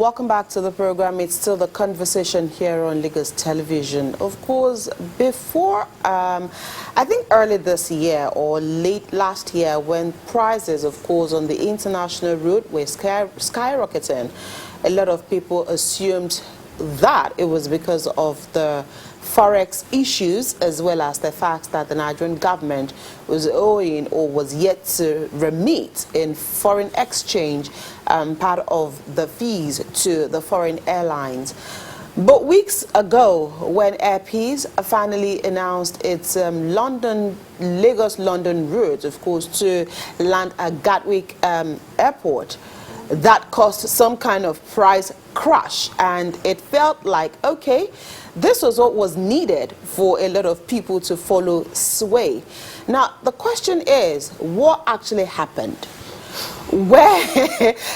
Welcome back to the program. It's still the conversation here on Lagos Television. Of course, before, I think early this year or late last year, when prices, of course, on the international route were skyrocketing, a lot of people assumed that it was because of the forex issues, as well as the fact that the Nigerian government was owing or was yet to remit in foreign exchange part of the fees to the foreign airlines. But weeks ago, when Air Peace finally announced its Lagos-London route, of course, to land at Gatwick Airport, that caused some kind of price crash, and it felt like, okay, this was what was needed for a lot of people to follow sway. Now, the question is, what actually happened?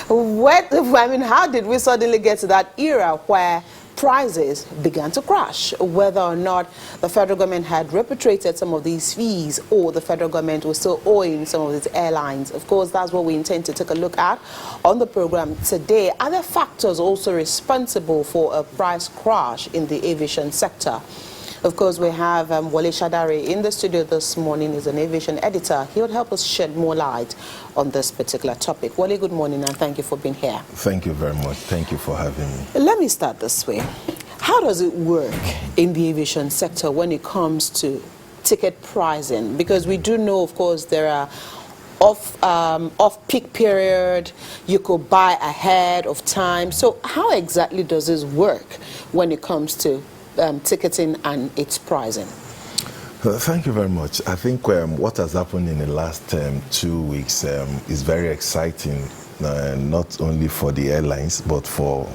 How did we suddenly get to that era where prices began to crash, whether or not the federal government had repatriated some of these fees or the federal government was still owing some of its airlines? Of course, that's what we intend to take a look at on the program today. Are there factors also responsible for a price crash in the aviation sector? Of course, we have Wole Shadare in the studio this morning. He's an aviation editor. He would help us shed more light on this particular topic. Wole, good morning, and thank you for being here. Thank you very much. Thank you for having me. Let me start this way. How does it work in the aviation sector when it comes to ticket pricing? Because we do know, of course, there are off-peak period, you could buy ahead of time. So how exactly does this work when it comes to ticketing and its pricing? Thank you very much. I think what has happened in the last 2 weeks is very exciting, not only for the airlines, but for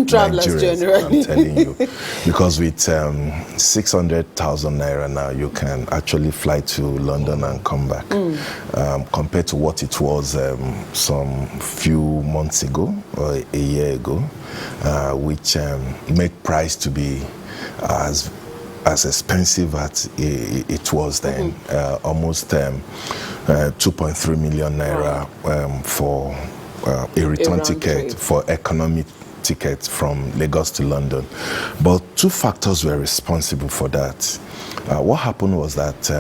travelers generally. I'm telling you. Because with 600,000 naira now, you can actually fly to London and come back. Compared to what it was some few months ago or a year ago, which made price to be as expensive as it was then, almost 2.3 million naira for a return ticket for economic ticket from Lagos to London. But two factors were responsible for that. What happened was that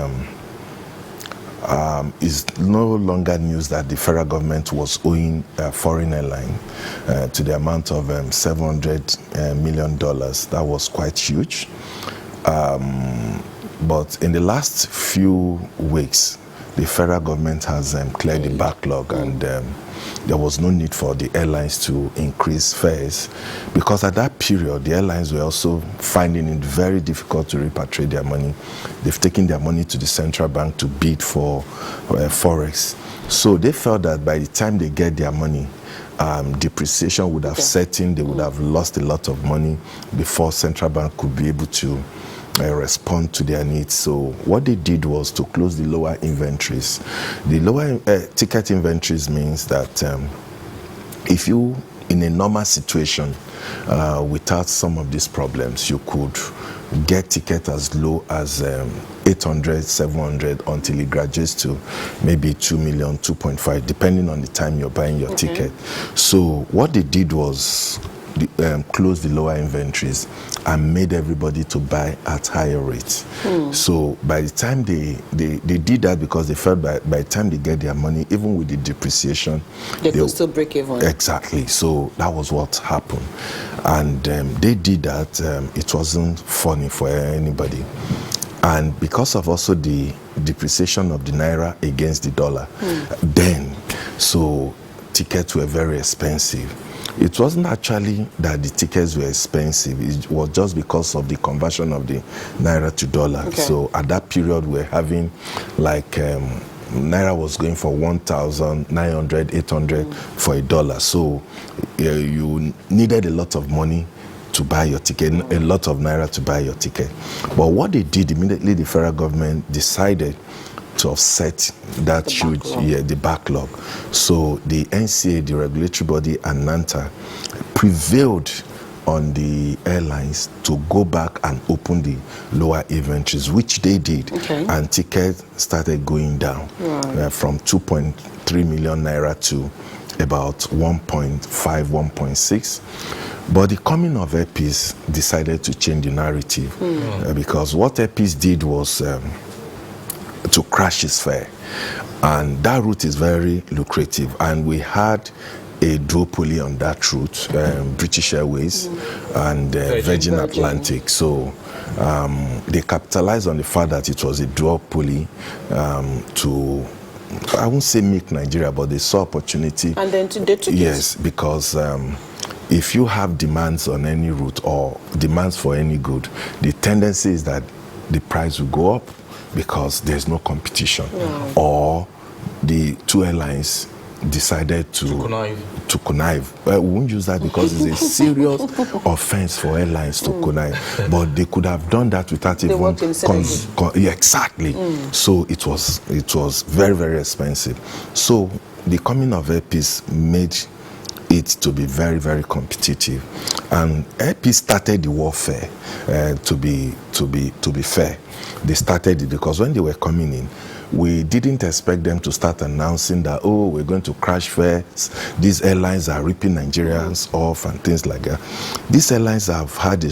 it's no longer news that the federal government was owing foreign airline to the amount of $700 million. That was quite huge. But in the last few weeks, the federal government has cleared the backlog, and there was no need for the airlines to increase fares, because at that period, the airlines were also finding it very difficult to repatriate their money. They've taken their money to the central bank to bid for forex. So they felt that by the time they get their money, depreciation would have set in. They would have lost a lot of money before central bank could be able to respond to their needs. So what they did was to close the lower inventories. The lower ticket inventories means that if you, in a normal situation, without some of these problems, you could get ticket as low as 800, 700 until it graduates to maybe 2 million, 2.5, depending on the time you're buying your ticket. So what they did was close the lower inventories and made everybody to buy at higher rates. So by the time they did that, because they felt by the time they get their money, even with the depreciation, they could still break even. Exactly. So that was what happened. And they did that. It wasn't funny for anybody. And because of also the depreciation of the naira against the dollar, then, so tickets were very expensive. It wasn't actually that the tickets were expensive. It was just because of the conversion of the naira to dollar. So at that period, we're having like naira was going for 1,900, 800 for a dollar. So you needed a lot of money to buy your ticket, a lot of naira to buy your ticket. But what they did immediately, the federal government decided to offset that the backlog. So the NCA, the regulatory body, and NANTA prevailed on the airlines to go back and open the lower inventories, which they did, and tickets started going down from 2.3 million naira to about 1.5, 1.6. But the coming of Air Peace decided to change the narrative because what Air Peace did was to crash its fare. And that route is very lucrative. And we had a duopoly on that route, British Airways and Virgin Atlantic. So they capitalized on the fact that it was a duopoly to, I won't say make Nigeria, but they saw opportunity. And then they took Yes, because if you have demands on any route or demands for any good, the tendency is that the price will go up because there's no competition. Or the two airlines decided to connive. We won't use that because it's a serious offense for airlines to connive. But they could have done that without even... Yeah, exactly. So it was very, very expensive. So the coming of Air Peace made it to be very, very competitive. And Air Peace started the warfare to be fair. They started it because when they were coming in, we didn't expect them to start announcing that, oh, we're going to crash fares. These airlines are ripping Nigerians off and things like that. These airlines have had a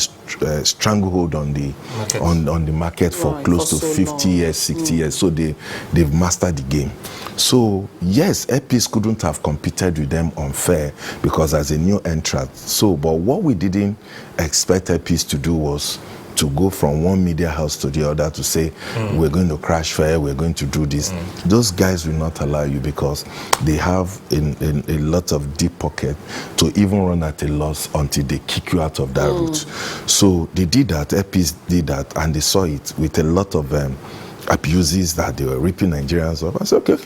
stranglehold on the market for close to 50 years, 60 years. So they've mastered the game. So yes, Air Peace couldn't have competed with them on fare because as a new entrant. So, but what we didn't expect Air Peace to do was to go from one media house to the other to say, we're going to crash fare, we're going to do this. Those guys will not allow you because they have a lot of deep pocket to even run at a loss until they kick you out of that route. So they did that, Air Peace did that, and they saw it with a lot of abuses that they were ripping Nigerians off. I said, okay,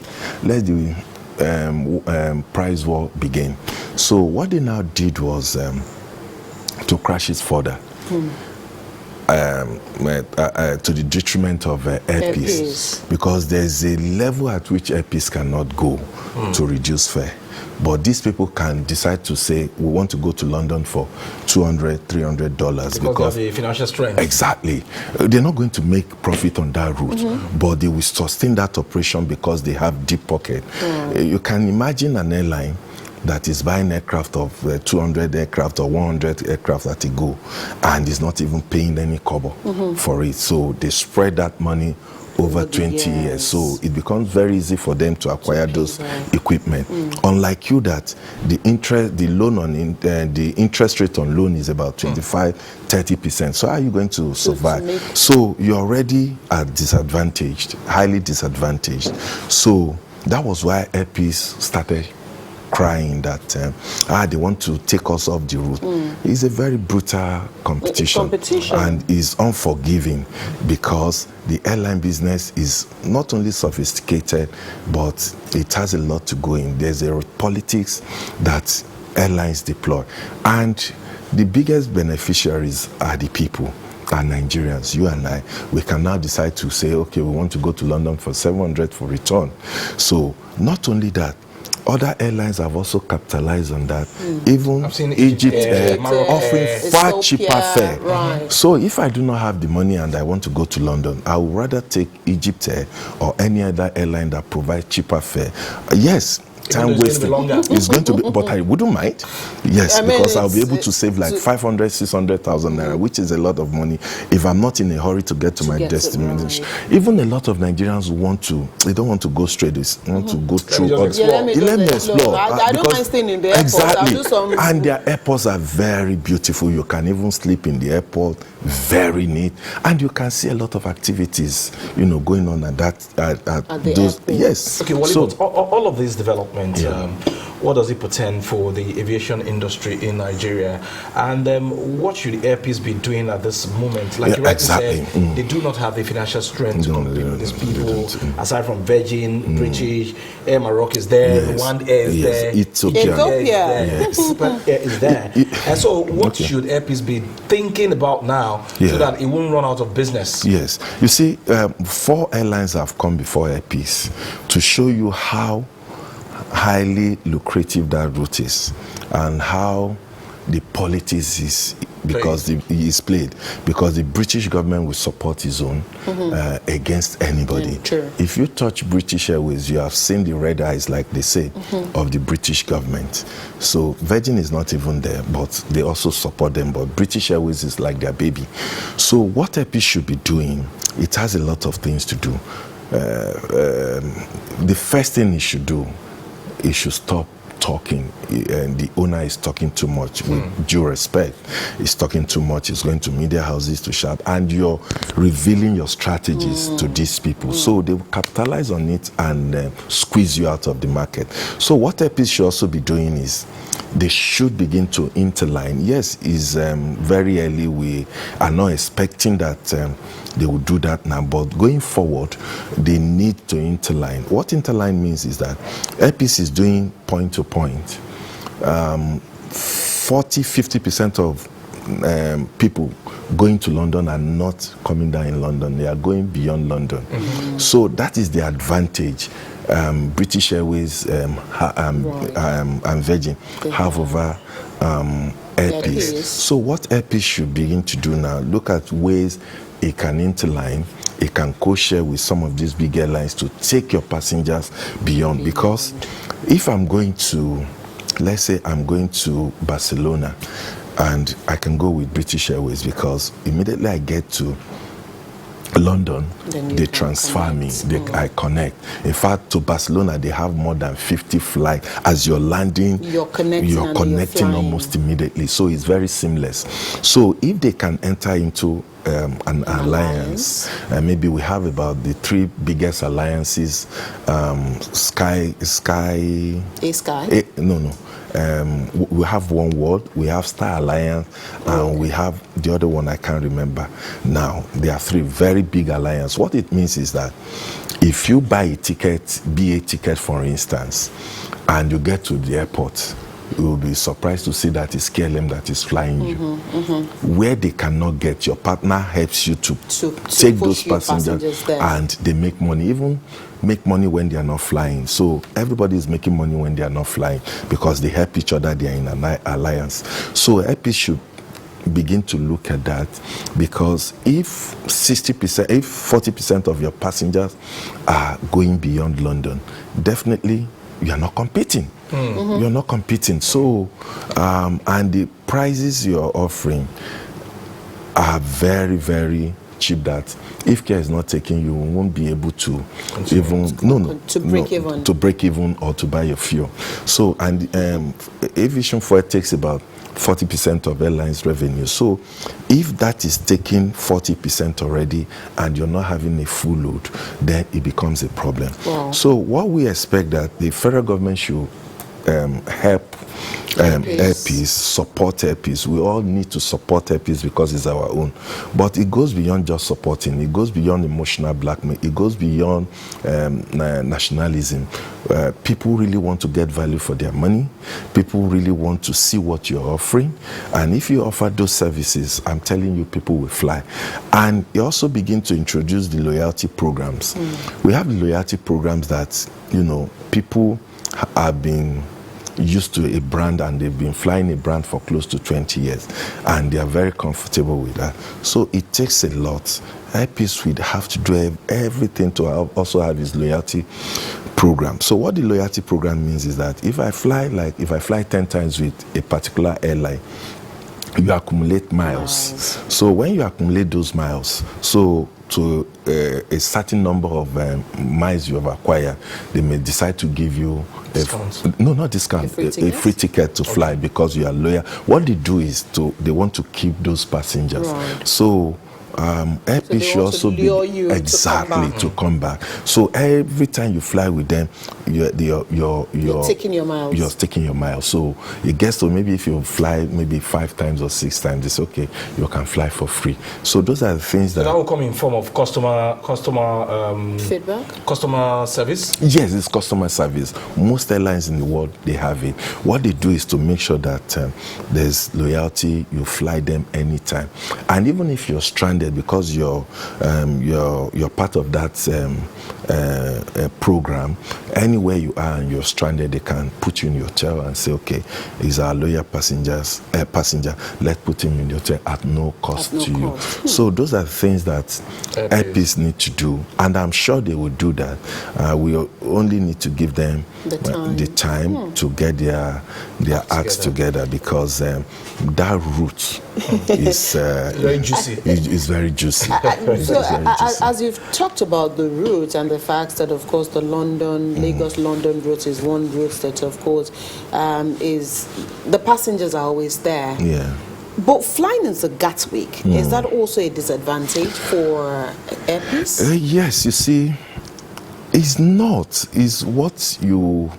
let the price war begin. So what they now did was to crash it further. To the detriment of Air Peace, because there's a level at which Air Peace cannot go to reduce fare. But these people can decide to say, we want to go to London for $200, $300 because they have the financial strength. Exactly. They're not going to make profit on that route, but they will sustain that operation because they have deep pocket. You can imagine an airline that is buying aircraft of 200 aircraft or 100 aircraft at a go and is not even paying any kobo for it. So they spread that money over 20 years. So it becomes very easy for them to acquire those equipment. Unlike you, that the interest rate on loan is about 25-30%. So how are you going to survive? So you're already at disadvantaged, highly disadvantaged. So that was why Air Peace started crying that they want to take us off the route. It's a very brutal competition and is unforgiving because the airline business is not only sophisticated, but it has a lot to go in. There's a politics that airlines deploy, and the biggest beneficiaries are the people. Are Nigerians, you and I. We can now decide to say, okay, we want to go to London for 700 for return. So not only that, other airlines have also capitalized on that. Even Egypt offering far cheaper fare. So if I do not have the money and I want to go to London, I would rather take Egypt Air or any other airline that provides cheaper fare. Yes, time wasting is going to be, but I wouldn't mind. Yes, because I'll be able to save like 500, 600,000 naira, which is a lot of money if I'm not in a hurry to get to my destination. Even a lot of Nigerians they don't want to go straight, they want to go through. Let me explore. I don't mind staying in the airport. Exactly. And their airports are very beautiful. You can even sleep in the airport, very neat. And you can see a lot of activities, going on at those. Airport. Yes. Okay, so all of these developments, what does it portend for the aviation industry in Nigeria? And what should Air Peace be doing at this moment? Like you rightly said, they do not have the financial strength to compete with these people. Aside from Virgin, British, Air Maroc is there, Rwanda Air is there, Ethiopia Super Air is there. And so what should Air Peace be thinking about now so that it won't run out of business? Yes. You see, 4 airlines have come before Air Peace to show you how highly lucrative that route is and how the politics is because is played, because the British government will support his own against anybody. If you touch British Airways, you have seen the red eyes, like they say, of the British government. So Virgin is not even there, but they also support them. But British Airways is like their baby. So what Epi should be doing, it has a lot of things to do. The first thing he should do, he should stop talking, and the owner is talking too much. With due respect, he's talking too much. He's going to media houses to shout, and you're revealing your strategies to these people, so they will capitalize on it and squeeze you out of the market. So what Epi should also be doing is they should begin to interline. Yes, it's very early. We are not expecting that they will do that now, but going forward, they need to interline. What interline means is that Epis is doing point to point. 40-50% of people going to London are not coming down in London. They are going beyond London. So that is the advantage British Airways and Virgin have over Airpeace. So what Airpeace should begin to do now, look at ways it can interline, it can co-share with some of these big airlines to take your passengers beyond. Because if I'm going to, let's say I'm going to Barcelona, and I can go with British Airways, because immediately I get to London, they transfer me, I connect. In fact, to Barcelona, they have more than 50 flights. As you're landing, you're connecting almost immediately. So it's very seamless. So if they can enter into an alliance, maybe we have about the 3 biggest alliances, we have One World, we have Star Alliance, and we have the other one I can't remember now. There are 3 very big alliances. What it means is that if you buy a ticket, BA ticket for instance, and you get to the airport, you will be surprised to see that it's KLM that is flying you. Where they cannot get, your partner helps you to take those passengers and they make money, even make money when they are not flying. So everybody is making money when they are not flying, because they help each other, they are in an alliance. So Epi should begin to look at that, because if 60%, if 40% of your passengers are going beyond London, definitely you are not competing. You're not competing. So, and the prices you're offering are very, very cheap, that if care is not taken, you won't be able to to break even or to buy your fuel. So, and aviation fuel takes about 40% of airlines revenue. So if that is taking 40% already and you're not having a full load, then it becomes a problem. So what we expect that the federal government should help Airpeace, support Airpeace. We all need to support Airpeace because it's our own. But it goes beyond just supporting. It goes beyond emotional blackmail. It goes beyond nationalism. People really want to get value for their money. People really want to see what you're offering. And if you offer those services, I'm telling you, people will fly. And you also begin to introduce the loyalty programs. We have loyalty programs that, you know, people have been used to a brand and they've been flying a brand for close to 20 years and they are very comfortable with that. So it takes a lot. Airpeace would have to do everything to also have his loyalty program. So what the loyalty program means is that if I fly 10 times with a particular airline, you accumulate miles. So when you accumulate those miles, so to a certain number of miles you have acquired, they may decide to give you a free ticket to fly because you are loyal. What they do is they want to keep those passengers. So Airpeace should also be to come back. So every time you fly with them, you're taking your miles. You're taking your miles. So it gets to maybe if you fly maybe 5 times or 6 times, it's okay. You can fly for free. So those are the things that will come in form of customer feedback, customer service. Yes, it's customer service. Most airlines in the world, they have it. What they do is to make sure that there's loyalty. You fly them anytime, and even if you're stranded because you're part of that program. Anywhere you are and you're stranded, they can put you in your hotel and say, okay, he's our loyal passenger, let's put him in the hotel at no cost to you. So those are things that airpeace need to do, and I'm sure they will do that. We only need to give them the time to get their acts together, because that route is very juicy. Is very juicy. As you've talked about the route and the fact that, of course, the Lagos-London route is one route that, of course, is the passengers are always there. Yeah. But flying into Gatwick, is that also a disadvantage for airpeace? Yes, you see, it's not. It's what you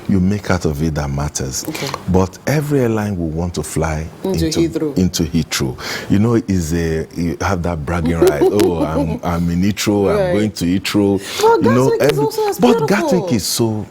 make out of it that matters. Okay. But every airline will want to fly into Heathrow. You know, you have that bragging right. Oh, I'm in Heathrow. Right. I'm going to Heathrow. Well, but Gatwick is so.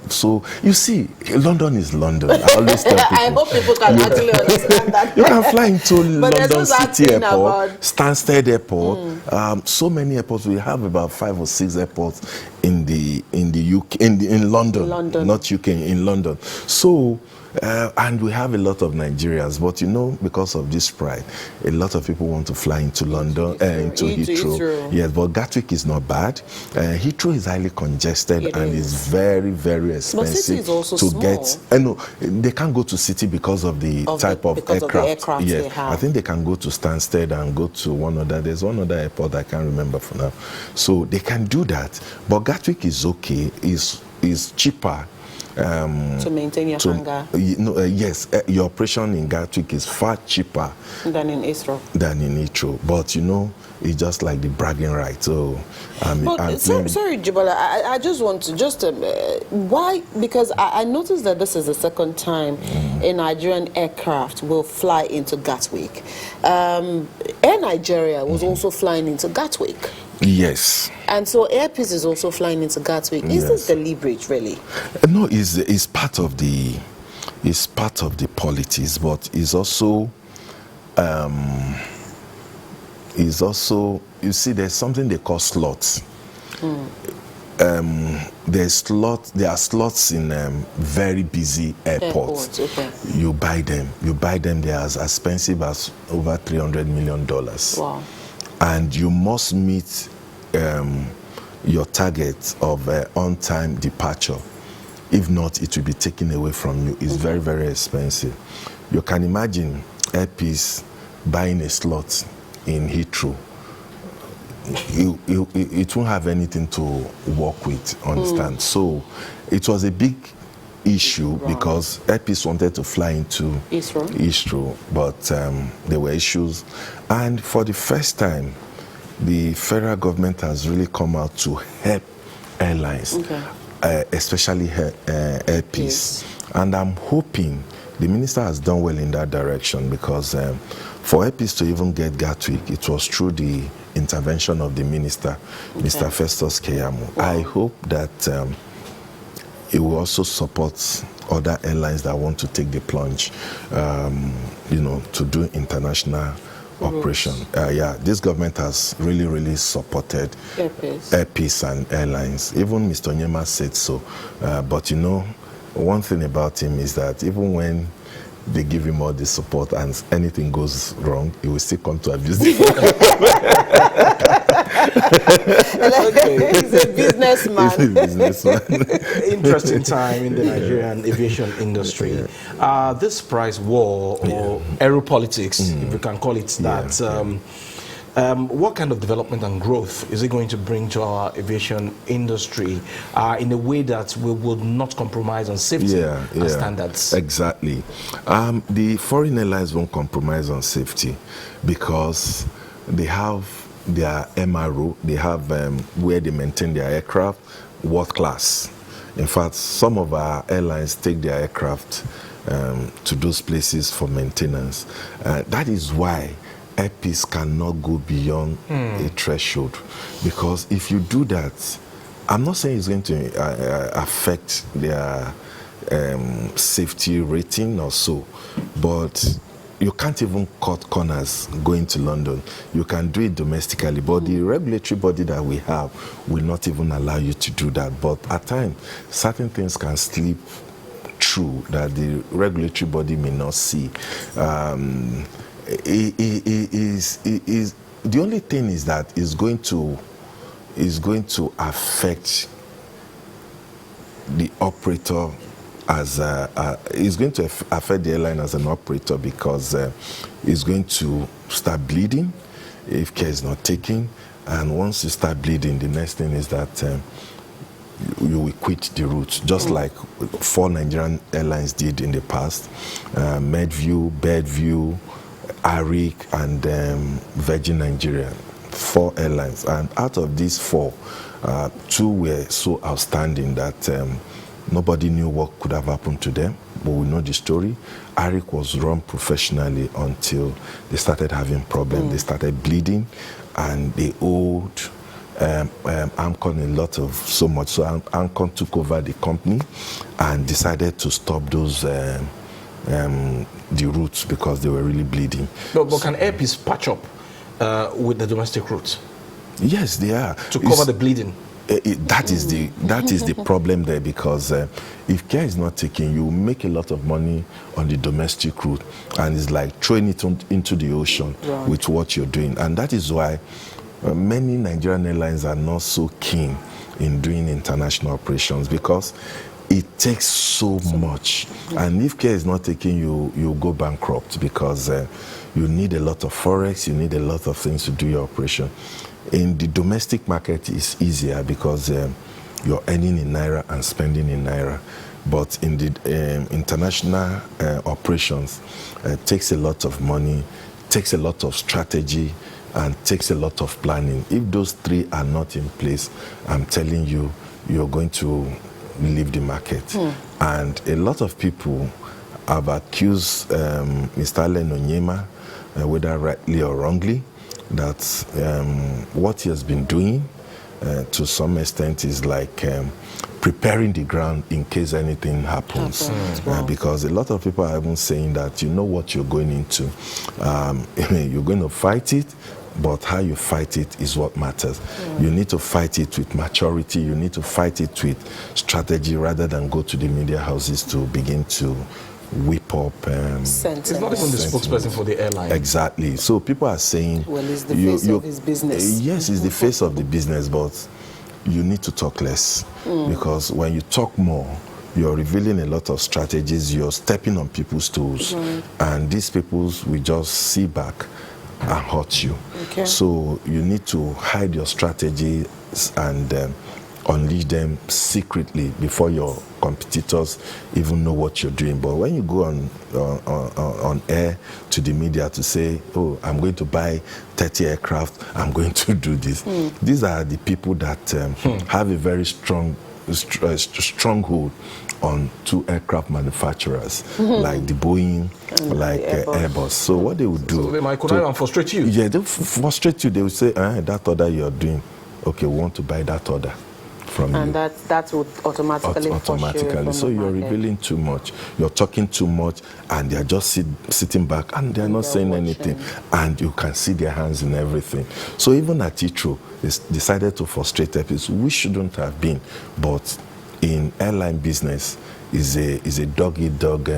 You see, London is London. I always tell people. I hope people can actually understand that. You can fly into London City Airport, Stansted Airport. So many airports. We have about 5 or 6 airports in the UK, in London, not UK, in London. So, and we have a lot of Nigerians, but you know, because of this pride, a lot of people want to fly into London, into Heathrow. Yes, but Gatwick is not bad. Heathrow is highly congested and is very, very expensive. But City is also to small. get. No, they can't go to City because of the type of aircraft. They have. I think they can go to Stansted and go to one other. There's one other airport I can't remember for now. So they can do that. But Gatwick is okay. Is cheaper. To maintain your hangar? Yes, your operation in Gatwick is far cheaper than in Heathrow. But you know, it's just like the bragging right. So, sorry, Jibola, I just want to why? Because I noticed that this is the second time a Nigerian aircraft will fly into Gatwick. Air Nigeria was also flying into Gatwick. Yes. And so airpeace is also flying into Gatwick. Is this deliberate, really? No, it's part of the politics, but it's also you see, there's something they call slots. There are slots in very busy airports. Okay. You buy them. They are as expensive as over $300 million. Wow. And you must meet your target of on-time departure. If not, it will be taken away from you. It's very, very expensive. You can imagine airpeace buying a slot in Heathrow. It won't have anything to work with, understand? So it was a big issue because airpeace wanted to fly into Heathrow, but there were issues. And for the first time, the federal government has really come out to help airlines, especially airpeace. Yes. And I'm hoping the minister has done well in that direction, because for airpeace to even get Gatwick, it was through the intervention of the minister, Mr. Festus Keyamo. Wow. I hope that it will also support other airlines that want to take the plunge, to do international operation. This government has really, really supported airpeace and airlines. Even Mr. Onyema said so. But you know, one thing about him is that even when they give him all the support and anything goes wrong, he will still come to abuse the He's a businessman. He's a businessman. Interesting time in the Nigerian aviation industry. This price war or aeropolitics, if we can call it that, what kind of development and growth is it going to bring to our aviation industry in a way that we will not compromise on safety and standards? Exactly. The foreign airlines won't compromise on safety because they have their MRO, they have where they maintain their aircraft, world class. In fact, some of our airlines take their aircraft to those places for maintenance. That is why airpeace cannot go beyond a threshold, because if you do that, I'm not saying it's going to affect their safety rating or so, but you can't even cut corners going to London. You can do it domestically, but the regulatory body that we have will not even allow you to do that. But at times, certain things can slip through that the regulatory body may not see. The only thing is that is going to affect the operator as is going to affect the airline as an operator, because it's going to start bleeding if care is not taken. And once you start bleeding, the next thing is that you will quit the route, just like 4 Nigerian airlines did in the past: Medview, Bedview, Arik, and Virgin Nigeria. 4 airlines, and out of these 4, 2 were so outstanding that nobody knew what could have happened to them, but we know the story. Arik was run professionally until they started having problems. They started bleeding, and they owed Amcon a lot of so much. So Amcon took over the company and decided to stop those the routes because they were really bleeding. But can Airpeace patch up with the domestic routes? Yes, they are. To cover the bleeding? That is the problem there, because if care is not taken, you make a lot of money on the domestic route, and it's like throwing it into the ocean with what you're doing. And that is why many Nigerian airlines are not so keen in doing international operations, because it takes so much. And if care is not taken, you go bankrupt, because you need a lot of forex, you need a lot of things to do your operation. In the domestic market, it's easier because you're earning in Naira and spending in Naira. But in the international operations, it takes a lot of money, takes a lot of strategy, and takes a lot of planning. If those 3 are not in place, I'm telling you, you're going to leave the market. And a lot of people have accused Mr. Allen Onyema, whether rightly or wrongly, that what he has been doing to some extent is like preparing the ground in case anything happens. Because a lot of people are even saying that you know what you're going into. You're going to fight it, but how you fight it is what matters. You need to fight it with maturity. You need to fight it with strategy, rather than go to the media houses to begin to whip up. It's not even the spokesperson for the airline. Exactly. So people are saying, well, it's the face of his business. Yes, it's the face of the business, but you need to talk less, because when you talk more, you're revealing a lot of strategies. You're stepping on people's toes, and these people will just sit back and hurt you. So you need to hide your strategies and unleash them secretly before your competitors even know what you're doing. But when you go on air to the media to say, oh, I'm going to buy 30 aircraft, I'm going to do this. These are the people that have a very stronghold on 2 aircraft manufacturers, like the Boeing, like Airbus. So what they would do... So they might connive and frustrate you. Yeah, they frustrate you. They will say, that order you're doing, okay, we want to buy that order from you. And that would automatically So you're revealing too much. You're talking too much, and they're just sitting back, and they're not saying anything. And you can see their hands in everything. So even at Heathrow, they decided to frustrate Airpeace. We shouldn't have been, but in airline business is a dog-eat-dog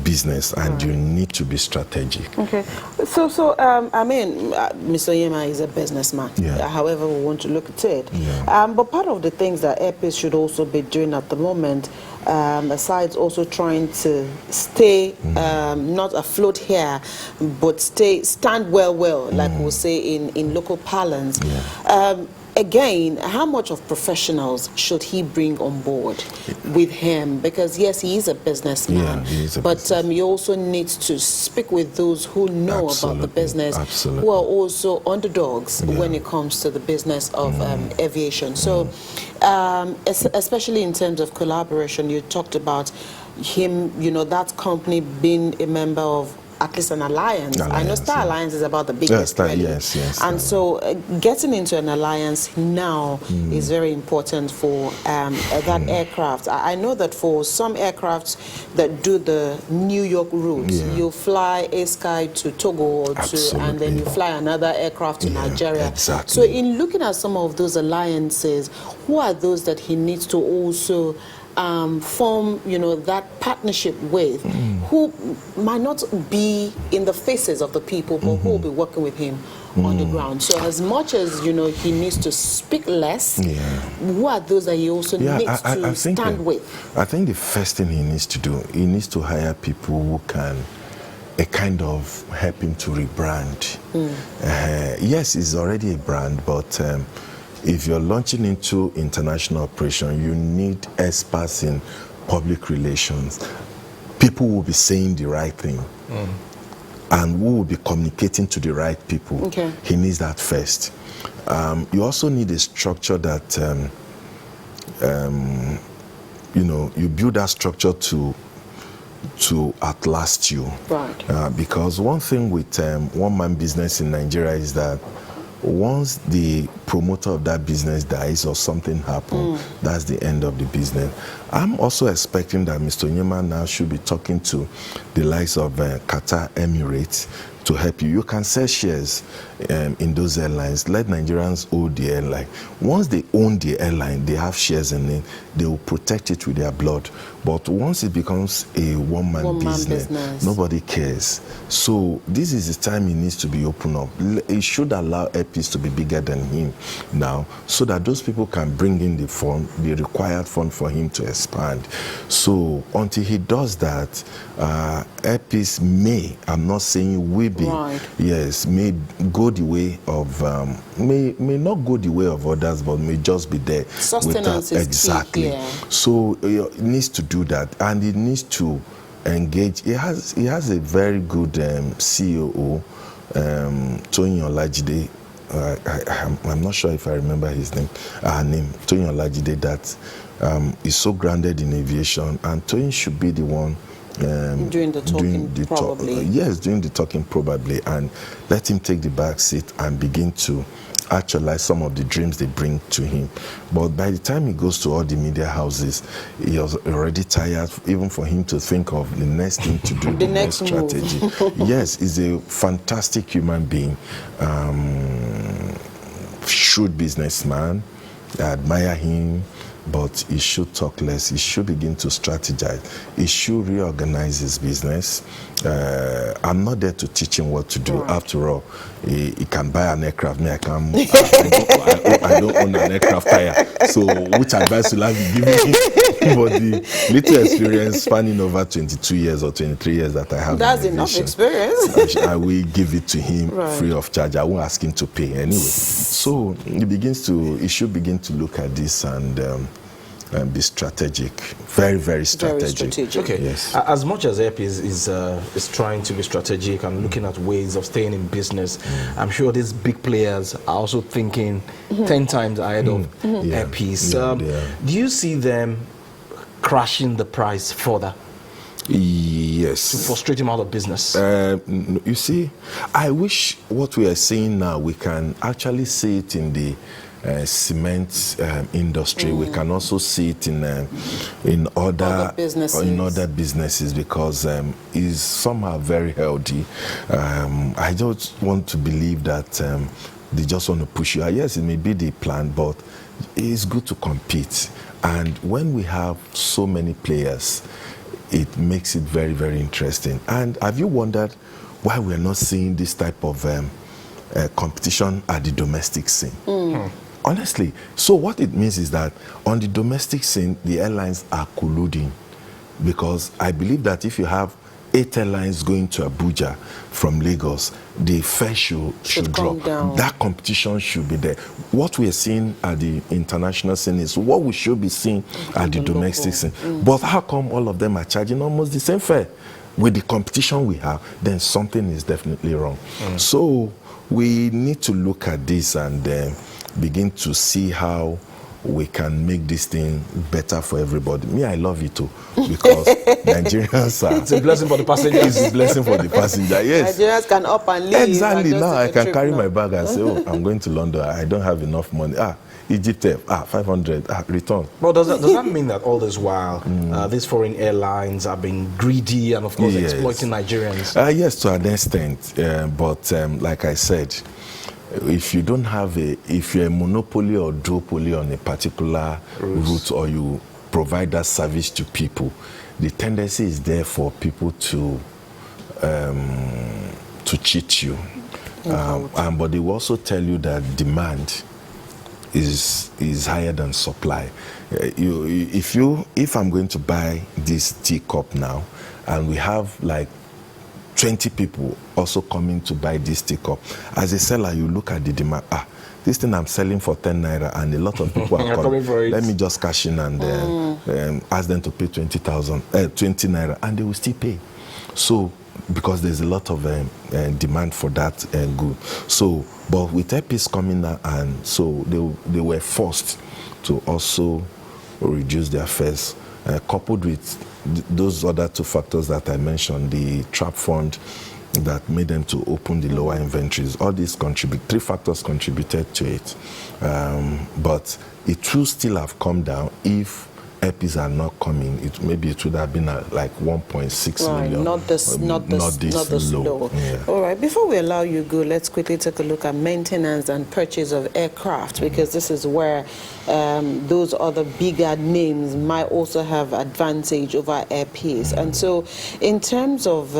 business, and you need to be strategic. Okay, so I mean, Mr. Onyema is a businessman. However we want to look at it. But part of the things that Airpeace should also be doing at the moment, besides also trying to stay not afloat here, but stand well, like we'll say in local parlance. Again, how much of professionals should he bring on board with him? Because yes, he is a businessman, but you also need to speak with those who know about the business, who are also underdogs when it comes to the business of aviation. So, especially in terms of collaboration, you talked about him, that company being a member of at least an alliance. I know Alliance, Star yeah. Alliance is about the biggest, Star, really. yes. And so getting into an alliance now is very important for that aircraft. I know that for some aircrafts that do the New York route, you fly a Sky to Togo or and then you fly another aircraft to Nigeria. Exactly. So in looking at some of those alliances, who are those that he needs to also form, that partnership with, who might not be in the faces of the people, but who will be working with him on the ground? So as much as, he needs to speak less, who are those that he also needs to stand with? I think the first thing he needs to do, he needs to hire people who can kind of help him to rebrand. Yes, it's already a brand, but if you're launching into international operation, you need experts in public relations. People will be saying the right thing. And who will be communicating to the right people. Okay. He needs that first. You also need a structure that, you build that structure to outlast you. Right. Because one thing with one-man business in Nigeria is that once the promoter of that business dies or something happens, that's the end of the business. I'm also expecting that Mr. Onyema now should be talking to the likes of Qatar Emirates to help you. You can sell shares in those airlines. Let Nigerians own the airline. Once they own the airline, they have shares in it, they will protect it with their blood. But once it becomes a one-man business, nobody cares. So this is the time he needs to be open up. He should allow Airpeace to be bigger than him now, so that those people can bring in the fund, the required fund for him to expand. So until he does that, Airpeace may, I'm not saying will be, yes, may go the way of, may not go the way of others, but may just be there. Sustenance is exactly. key, yeah. So he needs to do that, and he needs to engage. He has a very good COO, Toyin Olajide. I'm not sure if I remember his name. Toyin Olajide, that is so grounded in aviation, and Toyin should be the one doing the talking, probably. Yes, doing the talking probably, and let him take the back seat and begin to actualize some of the dreams they bring to him. But by the time he goes to all the media houses, he was already tired, even for him to think of the next thing to do, the next strategy. Yes, he's a fantastic human being, shrewd businessman. I admire him, but he should talk less. He should begin to strategize. He should reorganize his business. I'm not there to teach him what to do. Right. After all, he can buy an aircraft. Me, I don't own an aircraft tire. So which advice will I be giving him? But the little experience spanning over 22 years or 23 years that I have, that's enough experience. I will give it to him free of charge. I won't ask him to pay anyway. So he should begin to look at this and be strategic, very, very strategic. Okay. Yes. As much as Airpeace is trying to be strategic and looking at ways of staying in business, I'm sure these big players are also thinking 10 times ahead of Airpeace. Do you see them crashing the price further? Yes. To frustrate him out of business? You see, I wish what we are seeing now, we can actually see it in the cement industry. We can also see it in other businesses, because it's somehow very healthy. I don't want to believe that they just want to push you. Yes, it may be the plan, but it's good to compete. And when we have so many players, it makes it very, very interesting. And have you wondered why we're not seeing this type of competition at the domestic scene? Honestly, so what it means is that on the domestic scene, the airlines are colluding, because I believe that if you have 8 airlines going to Abuja from Lagos, the fare should drop. That competition should be there. What we are seeing at the international scene is what we should be seeing at the domestic scene. But how come all of them are charging almost the same fare? With the competition we have, then something is definitely wrong. So we need to look at this and begin to see how we can make this thing better for everybody. Me, I love it too, because Nigerians are... It's a blessing for the passenger. It's a blessing for the passenger, yes. Nigerians can up and leave. Exactly. And now I can carry now. my bag and say, oh, I'm going to London. I don't have enough money. Egypt, 500, return. Well, does that mean that all this while these foreign airlines are being greedy and, of course, exploiting Nigerians? Yes, to an extent. But like I said, if you don't have if you're a monopoly or duopoly on a particular route, or you provide that service to people, the tendency is there for people to cheat you. But they will also tell you that demand is higher than supply. If I'm going to buy this teacup now, and we have like 20 people also coming to buy this teacup, as a seller, you look at the demand. This thing I'm selling for 10 naira, and a lot of people are coming for it. Let me just cash in and ask them to pay 20 naira, and they will still pay. So, because there's a lot of demand for that good. So, but with airpeace coming out, and so they were forced to also reduce their fares, coupled with those other two factors that I mentioned, the trap fund that made them to open the lower inventories. All these three factors contributed to it. But it will still have come down if airpeace are not coming. Maybe it would have been like 1.6 million. Not this low. Yeah. All right. Before we allow you go, let's quickly take a look at maintenance and purchase of aircraft, because this is where those other bigger names might also have advantage over airpeace. And so, in terms of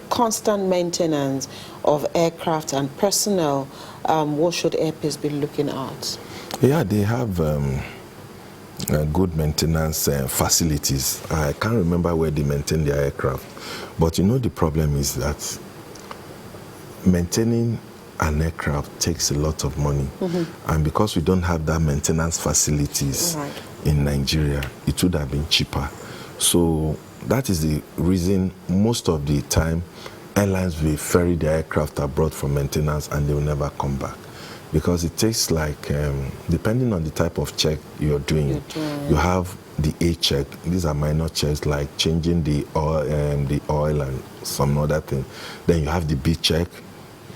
constant maintenance of aircraft and personnel, what should airpeace be looking at? Yeah, they have good maintenance facilities. I can't remember where they maintain their aircraft, but you know the problem is that maintaining an aircraft takes a lot of money, and because we don't have that maintenance facilities in Nigeria, it would have been cheaper. So that is the reason most of the time airlines will ferry their aircraft abroad for maintenance, and they will never come back. Because it takes like, depending on the type of check you're doing, you have the A check. These are minor checks like changing the oil and some other thing. Then you have the B check,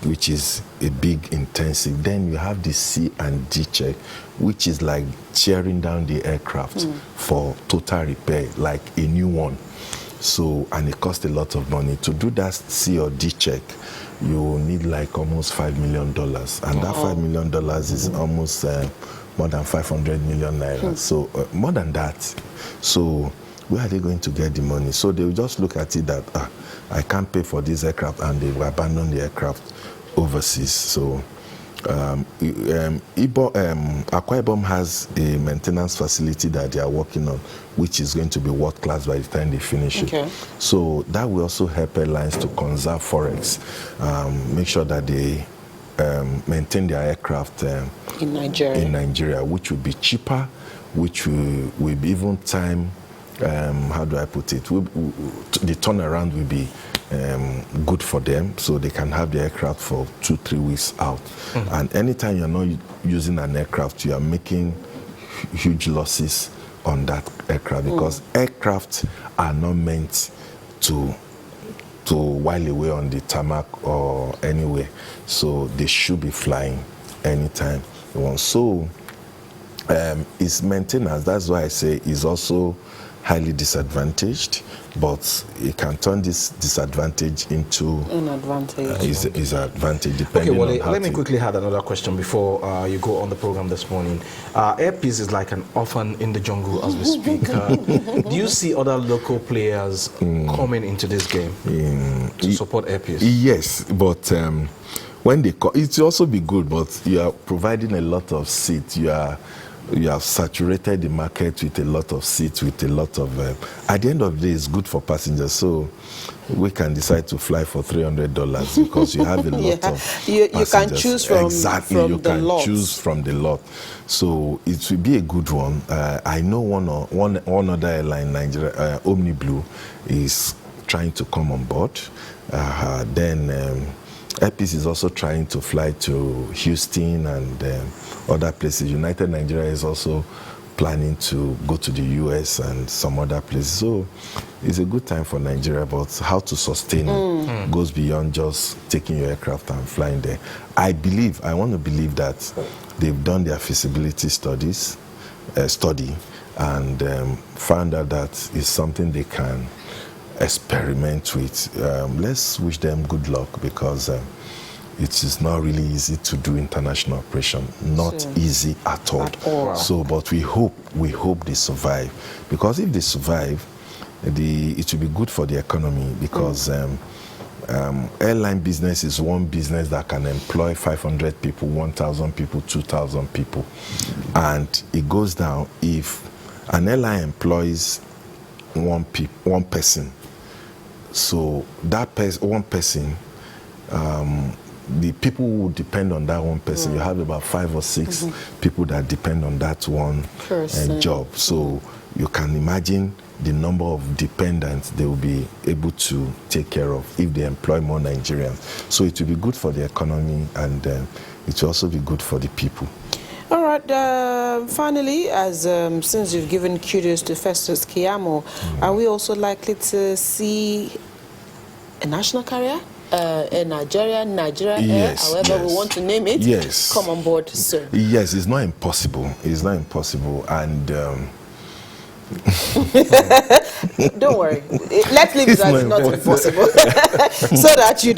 which is a big intensive. Then you have the C and D check, which is like tearing down the aircraft for total repair, like a new one. So, and it costs a lot of money. To do that C or D check, you need like almost $5 million. And that $5 million is almost more than 500 million naira. So, more than that. So, where are they going to get the money? So, they will just look at it that, I can't pay for this aircraft, and they will abandon the aircraft overseas. So, Akwa Ibom has a maintenance facility that they are working on, which is going to be world class by the time they finish it. So that will also help airlines to conserve forex, make sure that they maintain their aircraft in Nigeria, which will be cheaper, which will be even time. How do I put it? The turnaround will be good for them, so they can have the aircraft for 2-3 weeks out. And anytime you're not using an aircraft, you are making huge losses on that aircraft, because aircraft are not meant to while away on the tarmac or anywhere, so they should be flying anytime you want. So it's maintenance. That's why I say it's also highly disadvantaged, but it can turn this disadvantage into an advantage. Is advantage depending on how. Let me quickly add another question before you go on the program this morning. Airpeace is like an orphan in the jungle as we speak. Do you see other local players coming into this game to support Airpeace? Yes, but when they call, it will also be good, but you are providing a lot of seats. You have saturated the market with a lot of seats, with a lot of... at the end of the day, it's good for passengers. So we can decide to fly for $300 because you have a lot of you can choose from exactly from you the can lot. choose from the lot. So it will be a good one. I know one other airline, Nigeria, Omni Blue, is trying to come on board. Then Airpeace is also trying to fly to Houston and other places. United Nigeria is also planning to go to the US and some other places. So it's a good time for Nigeria, but how to sustain it goes beyond just taking your aircraft and flying there. I want to believe that they've done their feasibility study and found out that it's something they can experiment with. Let's wish them good luck, because it is not really easy to do international operation. Not easy at all. Wow. So, but we hope they survive, because if they survive, it will be good for the economy, because airline business is one business that can employ 500 people, 1,000 people, 2,000 people, and it goes down if an airline employs one person. So that one person, the people who depend on that one person, you have about 5 or 6 people that depend on that one job. So you can imagine the number of dependents they will be able to take care of if they employ more Nigerians. So it will be good for the economy, and it will also be good for the people. All right, finally, as since you've given kudos to Festus Keyamo, are we also likely to see a national carrier in Nigeria Air, however we want to name it, come on board soon? Yes, it's not impossible. It's not impossible, and don't worry. Let's leave it as it's not impossible, so that you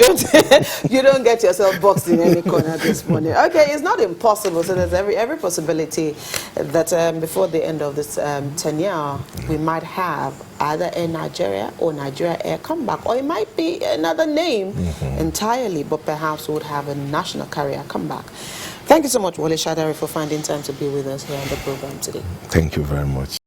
don't get yourself boxed in any corner this morning. Okay, it's not impossible. So there's every possibility that before the end of this tenure, we might have either Air Nigeria or Nigeria Air come back, or it might be another name entirely, but perhaps we would have a national carrier come back. Thank you so much, Wole Shadare, for finding time to be with us here on the program today. Thank you very much.